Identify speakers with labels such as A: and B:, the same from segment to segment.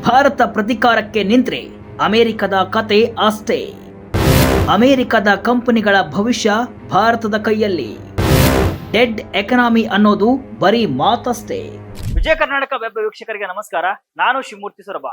A: ಭಾರತ ಪ್ರತಿಕಾರಕ್ಕೆ ನಿಂತ್ರೆ ಅಮೆರಿಕದ ಕತೆ ಅಷ್ಟೇ. ಅಮೆರಿಕದ ಕಂಪನಿಗಳ ಭವಿಷ್ಯ ಭಾರತದ ಕೈಯಲ್ಲಿ. ಡೆಡ್ ಎಕನಾಮಿ ಅನ್ನೋದು ಬರೀ ಮಾತಷ್ಟೇ.
B: ವಿಜಯ ಕರ್ನಾಟಕ ವೆಬ್ ವೀಕ್ಷಕರಿಗೆ ನಮಸ್ಕಾರ. ನಾನು ಶಿವಮೂರ್ತಿ ಸೊರಬ.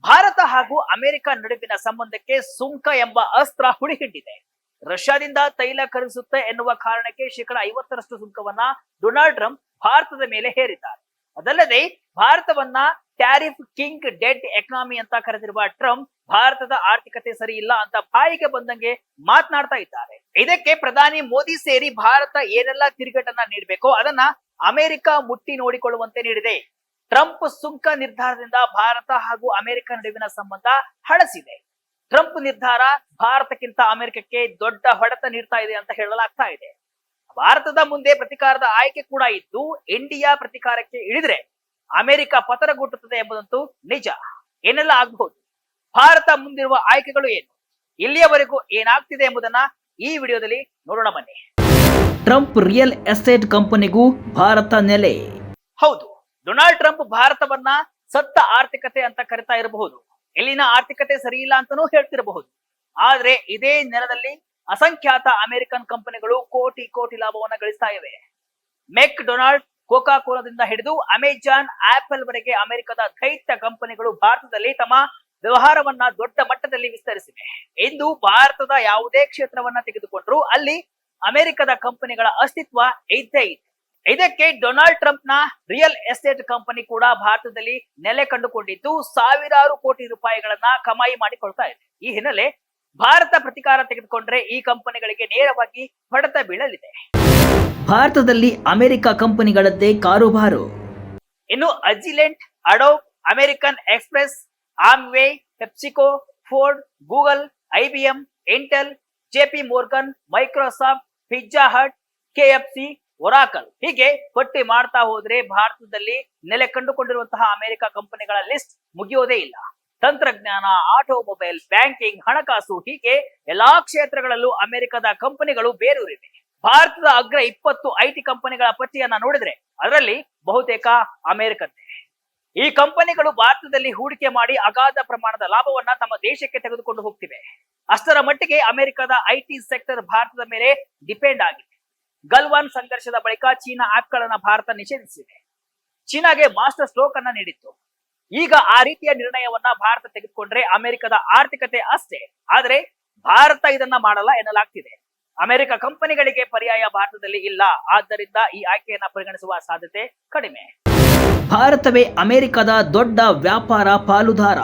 B: ಭಾರತ ಹಾಗೂ ಅಮೆರಿಕ ನಡುವಿನ ಸಂಬಂಧಕ್ಕೆ ಸುಂಕ ಎಂಬ ಅಸ್ತ್ರ ಹುಳಿಹಿಟ್ಟಿದೆ. ರಷ್ಯಾದಿಂದ ತೈಲ ಖರೀದಿಸುತ್ತೆ ಎನ್ನುವ ಕಾರಣಕ್ಕೆ 50% ಸುಂಕವನ್ನ ಡೊನಾಲ್ಡ್ ಟ್ರಂಪ್ ಭಾರತದ ಮೇಲೆ ಹೇರಿದ್ದಾರೆ. ಅದಲ್ಲದೆ ಭಾರತವನ್ನ ಟ್ಯಾರಿಫ್ ಕಿಂಗ್, ಡೆಡ್ ಎಕನಾಮಿ ಅಂತ ಕರೆದಿರುವ ಟ್ರಂಪ್ ಭಾರತದ ಆರ್ಥಿಕತೆ ಸರಿ ಇಲ್ಲ ಅಂತ ಬಾಯಿಗೆ ಬಂದಂಗೆ ಮಾತನಾಡ್ತಾ ಇದ್ದಾರೆ. ಇದಕ್ಕೆ ಪ್ರಧಾನಿ ಮೋದಿ ಸೇರಿ ಭಾರತ ಏನೆಲ್ಲ ತಿರುಗೇಟನ್ನ ನೀಡಬೇಕೋ ಅದನ್ನ ಅಮೆರಿಕ ಮುಟ್ಟಿ ನೋಡಿಕೊಳ್ಳುವಂತೆ ನೀಡಿದೆ. ಟ್ರಂಪ್ ಸುಂಕ ನಿರ್ಧಾರದಿಂದ ಭಾರತ ಹಾಗೂ ಅಮೆರಿಕ ನಡುವಿನ ಸಂಬಂಧ ಹಳಸಿದೆ. ಟ್ರಂಪ್ ನಿರ್ಧಾರ ಭಾರತಕ್ಕಿಂತ ಅಮೆರಿಕಕ್ಕೆ ದೊಡ್ಡ ಹೊಡೆತ ನೀಡ್ತಾ ಇದೆ ಅಂತ ಹೇಳಲಾಗ್ತಾ ಇದೆ. ಭಾರತದ ಮುಂದೆ ಪ್ರತಿಕಾರದ ಆಯ್ಕೆ ಕೂಡ ಇದ್ದು, ಇಂಡಿಯಾ ಪ್ರತಿಕಾರಕ್ಕೆ ಇಳಿದ್ರೆ ಅಮೆರಿಕ ಪತನಗೊಳ್ಳುತ್ತದೆ ಎಂಬುದಂತೂ ನಿಜ. ಏನೆಲ್ಲ ಆಗಬಹುದು, ಭಾರತ ಮುಂದಿರುವ ಆಯ್ಕೆಗಳು ಏನು, ಇಲ್ಲಿಯವರೆಗೂ ಏನಾಗ್ತಿದೆ ಎಂಬುದನ್ನ ಈ ವಿಡಿಯೋದಲ್ಲಿ ನೋಡೋಣ ಬನ್ನಿ.
A: ಟ್ರಂಪ್ ರಿಯಲ್ ಎಸ್ಟೇಟ್ ಕಂಪನಿಗೂ ಭಾರತ ನೆಲೆ.
B: ಹೌದು, ಡೊನಾಲ್ಡ್ ಟ್ರಂಪ್ ಭಾರತವನ್ನ ಸತ್ತ ಆರ್ಥಿಕತೆ ಅಂತ ಕರಿತಾ ಇರಬಹುದು, ಇಲ್ಲಿನ ಆರ್ಥಿಕತೆ ಸರಿ ಇಲ್ಲ ಅಂತಾನೂ ಹೇಳ್ತಿರಬಹುದು. ಆದ್ರೆ ಇದೇ ನೆಲದಲ್ಲಿ ಅಸಂಖ್ಯಾತ ಅಮೆರಿಕನ್ ಕಂಪನಿಗಳು ಕೋಟಿ ಕೋಟಿ ಲಾಭವನ್ನ ಗಳಿಸ್ತಾ ಇವೆ. ಮೆಕ್ ಡೊನಾಲ್ಡ್, ಕೋಕಾ ಕೋಲಾದಿಂದ ಹಿಡಿದು ಅಮೆಜಾನ್, ಆಪಲ್ ವರೆಗೆ ಅಮೆರಿಕದ ದೈತ್ಯ ಕಂಪನಿಗಳು ಭಾರತದಲ್ಲಿ ತಮ್ಮ ವ್ಯವಹಾರವನ್ನ ದೊಡ್ಡ ಮಟ್ಟದಲ್ಲಿ ವಿಸ್ತರಿಸಿವೆ. ಇಂದು ಭಾರತದ ಯಾವುದೇ ಕ್ಷೇತ್ರವನ್ನ ತೆಗೆದುಕೊಂಡ್ರು ಅಲ್ಲಿ ಅಮೆರಿಕದ ಕಂಪನಿಗಳ ಅಸ್ತಿತ್ವ ಇದ್ದೇ ಇದೆ. ಇದಕ್ಕೆ ಡೊನಾಲ್ಡ್ ಟ್ರಂಪ್ ನ ರಿಯಲ್ ಎಸ್ಟೇಟ್ ಕಂಪನಿ ಕೂಡ ಭಾರತದಲ್ಲಿ ನೆಲೆ ಕಂಡುಕೊಂಡಿದ್ದು ಸಾವಿರಾರು ಕೋಟಿ ರೂಪಾಯಿಗಳನ್ನ ಕಮಾಯಿ ಮಾಡಿಕೊಳ್ತಾ ಇದೆ. ಈ ಹಿನ್ನೆಲೆ ಭಾರತ ಪ್ರತಿಕಾರ ತೆಗೆದುಕೊಂಡ್ರೆ ಈ ಕಂಪನಿಗಳಿಗೆ ನೇರವಾಗಿ ಹೊಡೆತ ಬೀಳಲಿದೆ.
A: ಭಾರತದಲ್ಲಿ ಅಮೆರಿಕ ಕಂಪನಿಗಳದ್ದೇ ಕಾರುಬಾರು.
B: ಇನ್ನು Agilent, Adobe, American Express, Amway, PepsiCo, Ford, Google, IBM, Intel, JP Morgan, Microsoft, Pizza Hut, KFC, Oracle ಹೀಗೆ ಪಟ್ಟಿ ಮಾಡ್ತಾ ಹೋದ್ರೆ ಭಾರತದಲ್ಲಿ ನೆಲೆ ಕಂಡುಕೊಂಡಿರುವಂತಹ ಅಮೆರಿಕ ಕಂಪನಿಗಳ ಲಿಸ್ಟ್ ಮುಗಿಯೋದೇ ಇಲ್ಲ. ತಂತ್ರಜ್ಞಾನ, ಆಟೋಮೊಬೈಲ್, ಬ್ಯಾಂಕಿಂಗ್, ಹಣಕಾಸು ಹೀಗೆ ಎಲ್ಲಾ ಕ್ಷೇತ್ರಗಳಲ್ಲೂ ಅಮೆರಿಕದ ಕಂಪನಿಗಳು ಬೇರೂರಿವೆ. ಭಾರತದ ಅಗ್ರ 20 IT ಕಂಪನಿಗಳ ಪಟ್ಟಿಯನ್ನ ನೋಡಿದ್ರೆ ಅದರಲ್ಲಿ ಬಹುತೇಕ ಅಮೆರಿಕದ್ದೇ. ಈ ಕಂಪನಿಗಳು ಭಾರತದಲ್ಲಿ ಹೂಡಿಕೆ ಮಾಡಿ ಅಗಾಧ ಪ್ರಮಾಣದ ಲಾಭವನ್ನ ತಮ್ಮ ದೇಶಕ್ಕೆ ತೆಗೆದುಕೊಂಡು ಹೋಗ್ತಿವೆ. ಅಷ್ಟರ ಮಟ್ಟಿಗೆ ಅಮೆರಿಕದ IT ಸೆಕ್ಟರ್ ಭಾರತದ ಮೇಲೆ ಡಿಪೆಂಡ್ ಆಗಿದೆ. ಗಲ್ವಾನ್ ಸಂಘರ್ಷದ ಬಳಿಕ ಚೀನಾ ಆಪ್ಗಳನ್ನ ಭಾರತ ನಿಷೇಧಿಸಿದೆ. ಚೀನಾಗೆ ಮಾಸ್ಟರ್ ಸ್ಟ್ರೋಕ್ ಅನ್ನ ನೀಡಿತ್ತು. ಈಗ ಆ ರೀತಿಯ ನಿರ್ಣಯವನ್ನ ಭಾರತ ತೆಗೆದುಕೊಂಡ್ರೆ ಅಮೆರಿಕದ ಆರ್ಥಿಕತೆ ಅಷ್ಟೇ. ಆದ್ರೆ ಭಾರತ ಇದನ್ನ ಮಾಡಲ್ಲ ಎನ್ನಲಾಗ್ತಿದೆ. ಅಮೆರಿಕ ಕಂಪನಿಗಳಿಗೆ ಪರ್ಯಾಯ ಭಾರತದಲ್ಲಿ ಇಲ್ಲ. ಆದ್ದರಿಂದ ಈ ಆಯ್ಕೆಯನ್ನ ಪರಿಗಣಿಸುವ ಸಾಧ್ಯತೆ ಕಡಿಮೆ.
A: ಭಾರತವೇ ಅಮೆರಿಕದ ದೊಡ್ಡ ವ್ಯಾಪಾರ ಪಾಲುದಾರ.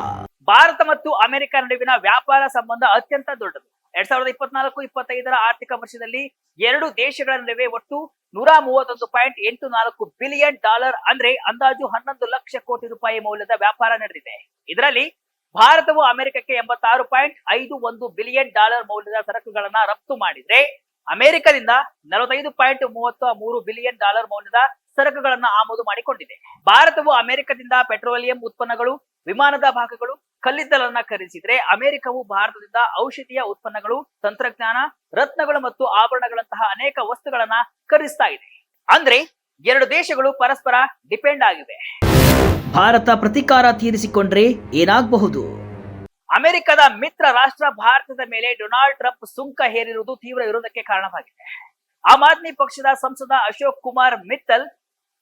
B: ಭಾರತ ಮತ್ತು ಅಮೆರಿಕ ನಡುವಿನ ವ್ಯಾಪಾರ ಸಂಬಂಧ ಅತ್ಯಂತ ದೊಡ್ಡದು. 2024-25 ಆರ್ಥಿಕ ವರ್ಷದಲ್ಲಿ ಎರಡು ದೇಶಗಳ ನಡುವೆ ಒಟ್ಟು $131.84 ಬಿಲಿಯನ್ ಅಂದ್ರೆ ಅಂದಾಜು 11 ಲಕ್ಷ ಕೋಟಿ ರೂಪಾಯಿ ಮೌಲ್ಯದ ವ್ಯಾಪಾರ ನಡೆದಿದೆ. ಇದರಲ್ಲಿ ಭಾರತವು ಅಮೆರಿಕಕ್ಕೆ $86.51 ಬಿಲಿಯನ್ ಮೌಲ್ಯದ ಸರಕುಗಳನ್ನ ರಫ್ತು ಮಾಡಿದ್ರೆ ಅಮೆರಿಕದಿಂದ $45.33 ಬಿಲಿಯನ್ ಮೌಲ್ಯದ ಸರಕುಗಳನ್ನ ಆಮದು ಮಾಡಿಕೊಂಡಿದೆ. ಭಾರತವು ಅಮೆರಿಕದಿಂದ ಪೆಟ್ರೋಲಿಯಂ ಉತ್ಪನ್ನಗಳು, ವಿಮಾನದ ಭಾಗಗಳು, ಕಲ್ಲಿದ್ದಲನ್ನ ಖರೀದಿಸಿದ್ರೆ ಅಮೆರಿಕವು ಭಾರತದಿಂದ ಔಷಧೀಯ ಉತ್ಪನ್ನಗಳು, ತಂತ್ರಜ್ಞಾನ, ರತ್ನಗಳು ಮತ್ತು ಆಭರಣಗಳಂತಹ ಅನೇಕ ವಸ್ತುಗಳನ್ನ ಖರೀದಿಸ್ತಾ ಇದೆ. ಅಂದ್ರೆ ಎರಡು ದೇಶಗಳು ಪರಸ್ಪರ ಡಿಪೆಂಡ್ ಆಗಿವೆ.
A: ಭಾರತ ಪ್ರತಿಕಾರ ತೀರಿಸಿಕೊಂಡ್ರೆ ಏನಾಗಬಹುದು?
B: ಅಮೆರಿಕದ ಮಿತ್ರ ರಾಷ್ಟ್ರ ಭಾರತದ ಮೇಲೆ ಡೊನಾಲ್ಡ್ ಟ್ರಂಪ್ ಸುಂಕ ಹೇರಿರುವುದು ತೀವ್ರ ವಿರೋಧಕ್ಕೆ ಕಾರಣವಾಗಿದೆ. ಆಮ್ ಆದ್ಮಿ ಪಕ್ಷದ ಸಂಸದ ಅಶೋಕ್ ಕುಮಾರ್ ಮಿತ್ತಲ್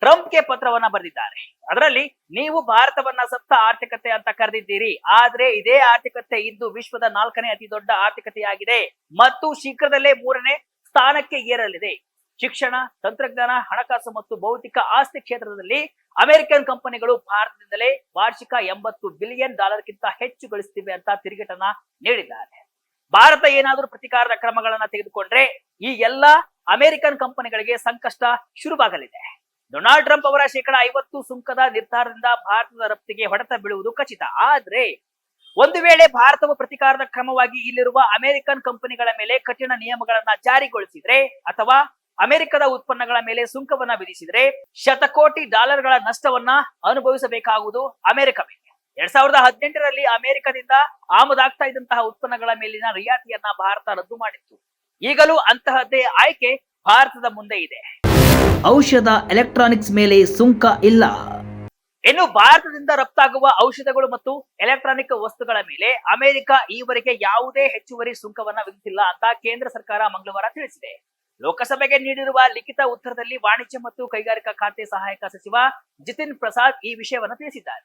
B: ಟ್ರಂಪ್ಗೆ ಪತ್ರವನ್ನ ಬರೆದಿದ್ದಾರೆ. ಅದರಲ್ಲಿ, ನೀವು ಭಾರತವನ್ನ ಸತ್ತ ಆರ್ಥಿಕತೆ ಅಂತ ಕರೆದಿದ್ದೀರಿ, ಆದ್ರೆ ಇದೇ ಆರ್ಥಿಕತೆ ಇಂದು ವಿಶ್ವದ 4ನೇ ಅತಿ ದೊಡ್ಡ ಆರ್ಥಿಕತೆಯಾಗಿದೆ ಮತ್ತು ಶೀಘ್ರದಲ್ಲೇ 3ನೇ ಸ್ಥಾನಕ್ಕೆ ಏರಲಿದೆ. ಶಿಕ್ಷಣ, ತಂತ್ರಜ್ಞಾನ, ಹಣಕಾಸು ಮತ್ತು ಭೌತಿಕ ಆಸ್ತಿ ಕ್ಷೇತ್ರದಲ್ಲಿ ಅಮೆರಿಕನ್ ಕಂಪನಿಗಳು ಭಾರತದಿಂದಲೇ ವಾರ್ಷಿಕ $80 ಬಿಲಿಯನ್ ಗಿಂತ ಹೆಚ್ಚು ಗಳಿಸುತ್ತಿವೆ ಅಂತ ತಿರುಗೇಟನ್ನ ನೀಡಿದ್ದಾರೆ. ಭಾರತ ಏನಾದರೂ ಪ್ರತಿಕಾರದ ಕ್ರಮಗಳನ್ನ ತೆಗೆದುಕೊಂಡ್ರೆ ಈ ಎಲ್ಲಾ ಅಮೆರಿಕನ್ ಕಂಪನಿಗಳಿಗೆ ಸಂಕಷ್ಟ ಶುರುವಾಗಲಿದೆ. ಡೊನಾಲ್ಡ್ ಟ್ರಂಪ್ ಅವರ 50% ಸುಂಕದ ನಿರ್ಧಾರದಿಂದ ಭಾರತದ ರಫ್ತಿಗೆ ಹೊಡೆತ ಬೀಳುವುದು ಖಚಿತ. ಆದ್ರೆ ಒಂದು ವೇಳೆ ಭಾರತವು ಪ್ರತಿಕಾರದ ಕ್ರಮವಾಗಿ ಇಲ್ಲಿರುವ ಅಮೆರಿಕನ್ ಕಂಪನಿಗಳ ಮೇಲೆ ಕಠಿಣ ನಿಯಮಗಳನ್ನ ಜಾರಿಗೊಳಿಸಿದ್ರೆ ಅಥವಾ ಅಮೆರಿಕದ ಉತ್ಪನ್ನಗಳ ಮೇಲೆ ಸುಂಕವನ್ನ ವಿಧಿಸಿದ್ರೆ ಶತಕೋಟಿ ಡಾಲರ್ಗಳ ನಷ್ಟವನ್ನ ಅನುಭವಿಸಬೇಕಾಗುವುದು ಅಮೆರಿಕವೇ. 2018ರಲ್ಲಿ ಅಮೆರಿಕದಿಂದ ಆಮದಾಗ್ತಾ ಇದ್ದಂತಹ ಉತ್ಪನ್ನಗಳ ಮೇಲಿನ ರಿಯಾಯಿತಿಯನ್ನ ಭಾರತ ರದ್ದು ಮಾಡಿತ್ತು. ಈಗಲೂ ಅಂತಹದ್ದೇ ಆಯ್ಕೆ ಭಾರತದ ಮುಂದೆ ಇದೆ.
A: ಔಷಧ, ಎಲೆಕ್ಟ್ರಾನಿಕ್ಸ್ ಮೇಲೆ ಸುಂಕ ಇಲ್ಲ.
B: ಇನ್ನು ಭಾರತದಿಂದ ರಫ್ತಾಗುವ ಔಷಧಗಳು ಮತ್ತು ಎಲೆಕ್ಟ್ರಾನಿಕ್ ವಸ್ತುಗಳ ಮೇಲೆ ಅಮೆರಿಕ ಈವರೆಗೆ ಯಾವುದೇ ಹೆಚ್ಚುವರಿ ಸುಂಕವನ್ನ ವಿಧಿಸಿಲ್ಲ ಅಂತ ಕೇಂದ್ರ ಸರ್ಕಾರ ಮಂಗಳವಾರ ತಿಳಿಸಿದೆ. ಲೋಕಸಭೆಗೆ ನೀಡಿರುವ ಲಿಖಿತ ಉತ್ತರದಲ್ಲಿ ವಾಣಿಜ್ಯ ಮತ್ತು ಕೈಗಾರಿಕಾ ಖಾತೆ ಸಹಾಯಕ ಸಚಿವ ಜಿತಿನ್ ಪ್ರಸಾದ್ ಈ ವಿಷಯವನ್ನು ತಿಳಿಸಿದ್ದಾರೆ.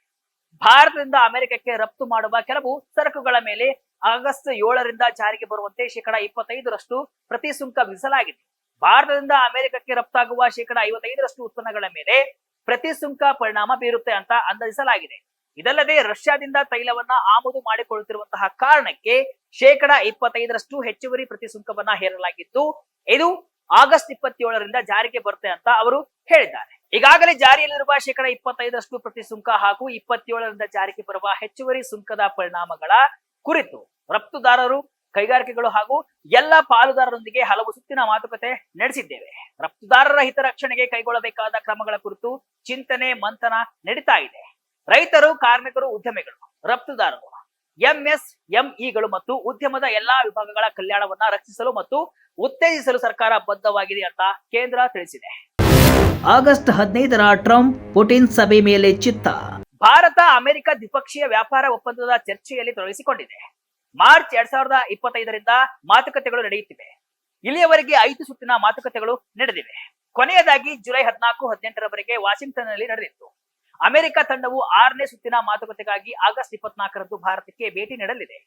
B: ಭಾರತದಿಂದ ಅಮೆರಿಕಕ್ಕೆ ರಫ್ತು ಮಾಡುವ ಕೆಲವು ಸರಕುಗಳ ಮೇಲೆ ಆಗಸ್ಟ್ 7ರಿಂದ ಜಾರಿಗೆ ಬರುವಂತೆ 25% ಪ್ರತಿ ಸುಂಕ ವಿಧಿಸಲಾಗಿದೆ. ಭಾರತದಿಂದ ಅಮೆರಿಕಕ್ಕೆ ರಫ್ತಾಗುವ 55% ಉತ್ಪನ್ನಗಳ ಮೇಲೆ ಪ್ರತಿ ಸುಂಕ ಪರಿಣಾಮ ಬೀರುತ್ತೆ ಅಂತ ಅಂದಾಜಿಸಲಾಗಿದೆ. ಇದಲ್ಲದೆ ರಷ್ಯಾದಿಂದ ತೈಲವನ್ನ ಆಮದು ಮಾಡಿಕೊಳ್ಳುತ್ತಿರುವಂತಹ ಕಾರಣಕ್ಕೆ 25% ಹೆಚ್ಚುವರಿ ಪ್ರತಿ ಸುಂಕವನ್ನ ಹೇರಲಾಗಿದ್ದು, ಇದು ಆಗಸ್ಟ್ 27ರಿಂದ ಜಾರಿಗೆ ಬರುತ್ತೆ ಅಂತ ಅವರು ಹೇಳಿದ್ದಾರೆ. ಈಗಾಗಲೇ ಜಾರಿಯಲ್ಲಿರುವ 25% ಪ್ರತಿ ಸುಂಕ ಹಾಗೂ 27ರಿಂದ ಜಾರಿಗೆ ಬರುವ ಹೆಚ್ಚುವರಿ ಸುಂಕದ ಪರಿಣಾಮಗಳ ಕುರಿತು ರಫ್ತುದಾರರು, ಕೈಗಾರಿಕೆಗಳು ಹಾಗೂ ಎಲ್ಲ ಪಾಲುದಾರರೊಂದಿಗೆ ಹಲವು ಸುತ್ತಿನ ಮಾತುಕತೆ ನಡೆಸಿದ್ದೇವೆ. ರಫ್ತುದಾರರ ಹಿತರಕ್ಷಣೆಗೆ ಕೈಗೊಳ್ಳಬೇಕಾದ ಕ್ರಮಗಳ ಕುರಿತು ಚಿಂತನೆ ಮಂಥನ ನಡೀತಾ ಇದೆ. ರೈತರು, ಕಾರ್ಮಿಕರು, ಉದ್ಯಮಿಗಳು, ರಫ್ತುದಾರರು, ಎಂಎಸ್ಎಂಇಗಳು ಮತ್ತು ಉದ್ಯಮದ ಎಲ್ಲಾ ವಿಭಾಗಗಳ ಕಲ್ಯಾಣವನ್ನ ರಕ್ಷಿಸಲು ಮತ್ತು ಉತ್ತೇಜಿಸಲು ಸರ್ಕಾರ ಬದ್ಧವಾಗಿದೆ ಅಂತ ಕೇಂದ್ರ ತಿಳಿಸಿದೆ.
A: ಆಗಸ್ಟ್ 15ರ ಟ್ರಂಪ್ ಪುಟಿನ್ ಸಭೆ ಮೇಲೆ ಚಿತ್ತ.
B: ಭಾರತ ಅಮೆರಿಕ ದ್ವಿಪಕ್ಷೀಯ ವ್ಯಾಪಾರ ಒಪ್ಪಂದದ ಚರ್ಚೆಯಲ್ಲಿ ತೊಡಗಿಸಿಕೊಂಡಿದೆ. ಮಾರ್ಚ್ 2025ರಿಂದ ಮಾತುಕತೆಗಳು ನಡೆಯುತ್ತಿವೆ. ಇಲ್ಲಿಯವರೆಗೆ 5 ಸುತ್ತಿನ ಮಾತುಕತೆಗಳು ನಡೆದಿವೆ. ಕೊನೆಯದಾಗಿ ಜುಲೈ 14-18ರವರೆಗೆ ವಾಷಿಂಗ್ಟನ್ ನಲ್ಲಿ ನಡೆದಿತ್ತು. ಅಮೆರಿಕ ತಂಡವು 6ನೇ ಸುತ್ತಿನ ಮಾತುಕತೆಗಾಗಿ ಆಗಸ್ಟ್ 24ರಂದು ಭಾರತಕ್ಕೆ ಭೇಟಿ ನೀಡಲಿದೆ.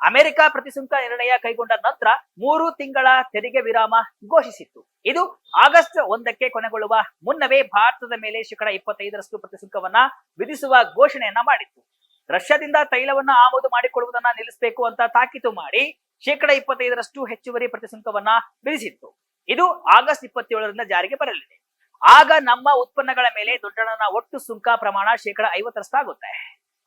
B: ಅಮೆರಿಕ ಪ್ರತಿಸುಂಕ ನಿರ್ಣಯ ಕೈಗೊಂಡ ನಂತರ 3 ತಿಂಗಳ ತೆರಿಗೆ ವಿರಾಮ ಘೋಷಿಸಿತ್ತು. ಇದು ಆಗಸ್ಟ್ 1ಕ್ಕೆ ಕೊನೆಗೊಳ್ಳುವ ಮುನ್ನವೇ ಭಾರತದ ಮೇಲೆ 25% ಪ್ರತಿಸುಂಕವನ್ನ ವಿಧಿಸುವ ಘೋಷಣೆಯನ್ನ ಮಾಡಿತ್ತು. ರಷ್ಯಾದಿಂದ ತೈಲವನ್ನ ಆಮದು ಮಾಡಿಕೊಳ್ಳುವುದನ್ನ ನಿಲ್ಲಿಸಬೇಕು ಅಂತ ತಾಕೀತು ಮಾಡಿ 25% ಹೆಚ್ಚುವರಿ ಪ್ರತಿಸುಂಕವನ್ನ ವಿಧಿಸಿತ್ತು. ಇದು ಆಗಸ್ಟ್ 27ರಿಂದ ಜಾರಿಗೆ ಬರಲಿದೆ. ಆಗ ನಮ್ಮ ಉತ್ಪನ್ನಗಳ ಮೇಲೆ ದೊಡ್ಡಣ್ಣನ ಒಟ್ಟು ಸುಂಕ ಪ್ರಮಾಣ 50% ಆಗುತ್ತೆ.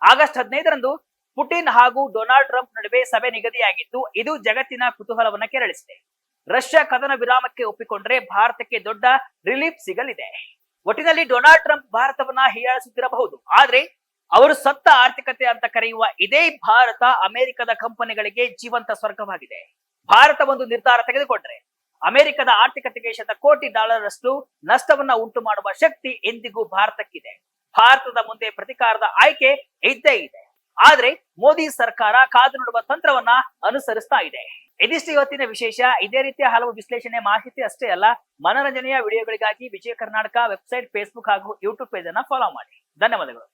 B: ಆಗಸ್ಟ್ 15ರಂದು ಪುಟಿನ್ ಹಾಗೂ ಡೊನಾಲ್ಡ್ ಟ್ರಂಪ್ ನಡುವೆ ಸಭೆ ನಿಗದಿಯಾಗಿದ್ದು, ಇದು ಜಗತ್ತಿನ ಕುತೂಹಲವನ್ನ ಕೆರಳಿಸಿದೆ. ರಷ್ಯಾ ಕದನ ವಿರಾಮಕ್ಕೆ ಒಪ್ಪಿಕೊಂಡ್ರೆ ಭಾರತಕ್ಕೆ ದೊಡ್ಡ ರಿಲೀಫ್ ಸಿಗಲಿದೆ. ಒಟ್ಟಿನಲ್ಲಿ ಡೊನಾಲ್ಡ್ ಟ್ರಂಪ್ ಭಾರತವನ್ನ ಹೀಯಾಳಿಸುತ್ತಿರಬಹುದು, ಆದ್ರೆ ಅವರು ಸತ್ತ ಆರ್ಥಿಕತೆ ಅಂತ ಕರೆಯುವ ಇದೇ ಭಾರತ ಅಮೆರಿಕದ ಕಂಪನಿಗಳಿಗೆ ಜೀವಂತ ಸ್ವರ್ಗವಾಗಿದೆ. ಭಾರತ ಒಂದು ನಿರ್ಧಾರ ತೆಗೆದುಕೊಂಡ್ರೆ ಅಮೆರಿಕದ ಆರ್ಥಿಕತೆಗೆ $100 ನಷ್ಟವನ್ನ ಉಂಟು ಮಾಡುವ ಶಕ್ತಿ ಎಂದಿಗೂ ಭಾರತಕ್ಕಿದೆ. ಭಾರತದ ಮುಂದೆ ಪ್ರತಿಕಾರದ ಆಯ್ಕೆ ಇದ್ದೇ ಇದೆ. ಆದ್ರೆ ಮೋದಿ ಸರ್ಕಾರ ಕಾದು ನೋಡುವ ತಂತ್ರವನ್ನ ಅನುಸರಿಸ್ತಾ ಇದೆ. ಇದಿಷ್ಟು ಇವತ್ತಿನ ವಿಶೇಷ. ಇದೇ ರೀತಿಯ ಹಲವು ವಿಶ್ಲೇಷಣೆ, ಮಾಹಿತಿ ಅಷ್ಟೇ ಅಲ್ಲ, ಮನರಂಜನೆಯ ವಿಡಿಯೋಗಳಿಗಾಗಿ ವಿಜಯ ಕರ್ನಾಟಕ ವೆಬ್ಸೈಟ್, ಫೇಸ್ಬುಕ್ ಹಾಗೂ ಯೂಟ್ಯೂಬ್ ಪೇಜ್ ಅನ್ನ ಫಾಲೋ ಮಾಡಿ. ಧನ್ಯವಾದಗಳು.